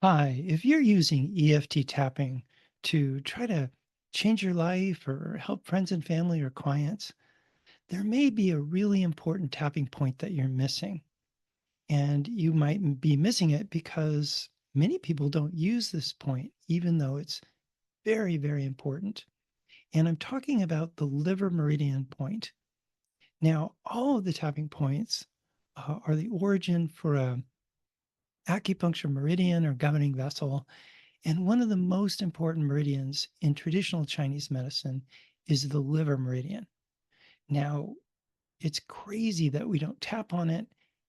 Hi, if you're using EFT tapping to try to change your life or help friends and family or clients, there may be a really important tapping point that you're missing. And you might be missing it because many people don't use this point, even though it's very, very important. And I'm talking about the liver meridian point. Now, all of the tapping points are the origin for a acupuncture meridian or governing vessel. And one of the most important meridians in traditional Chinese medicine is the liver meridian. Now, it's crazy that we don't tap on it.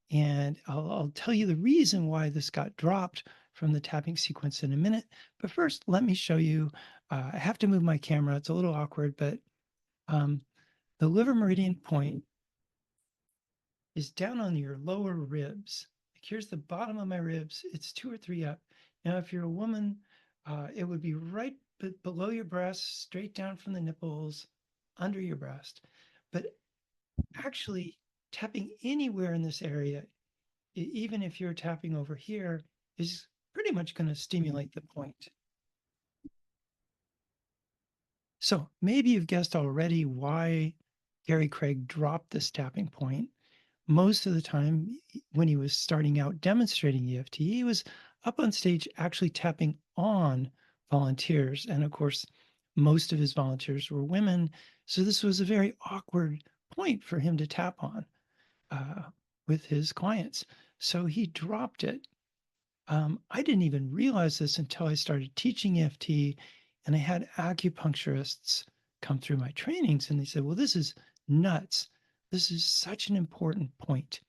And I'll tell you the reason why this got dropped from the tapping sequence in a minute. But first, let me show you. I have to move my camera. It's a little awkward, but um, the liver meridian point is down on your lower ribs. Like here's the bottom of my ribs. It's 2 or 3 up. Now, if you're a woman, it would be right below your breast, straight down from the nipples, under your breast. But actually, tapping anywhere in this area, even if you're tapping over here, is pretty much going to stimulate the point. So maybe you've guessed already why Gary Craig dropped this tapping point. Most of the time, when he was starting out demonstrating EFT, he was up on stage actually tapping on volunteers. And of course, most of his volunteers were women. So this was a very awkward point for him to tap on uh, with his clients. So he dropped it. I didn't even realize this until I started teaching EFT, and I had acupuncturists come through my trainings, and they said, "Well, this is nuts. This is such an important point."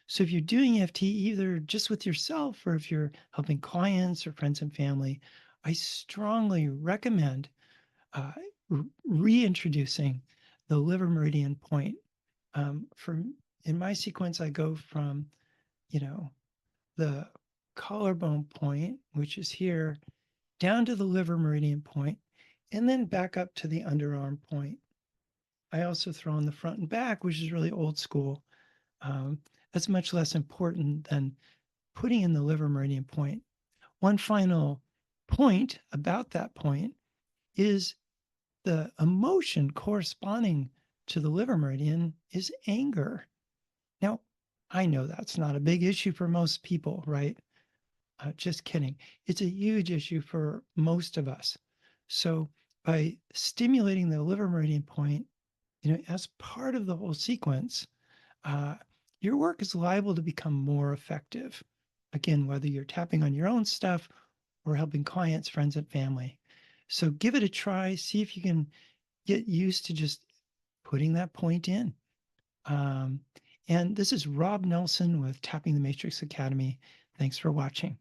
So if you're doing EFT either just with yourself or if you're helping clients or friends and family, I strongly recommend uh, reintroducing the liver meridian point. For in my sequence, I go from you know the collarbone point, which is here, down to the liver meridian point, and then back up to the underarm point. I also throw in the front and back, which is really old school. Um, that's much less important than putting in the liver meridian point. One final point about that point is the emotion corresponding to the liver meridian is anger. Now, I know that's not a big issue for most people, right? Just kidding. It's a huge issue for most of us. So by stimulating the liver meridian point, as part of the whole sequence, uh, your work is liable to become more effective. Again, whether you're tapping on your own stuff or helping clients, friends, and family. So give it a try. See if you can get used to just putting that point in. Um, and this is Rob Nelson with Tapping the Matrix Academy. Thanks for watching.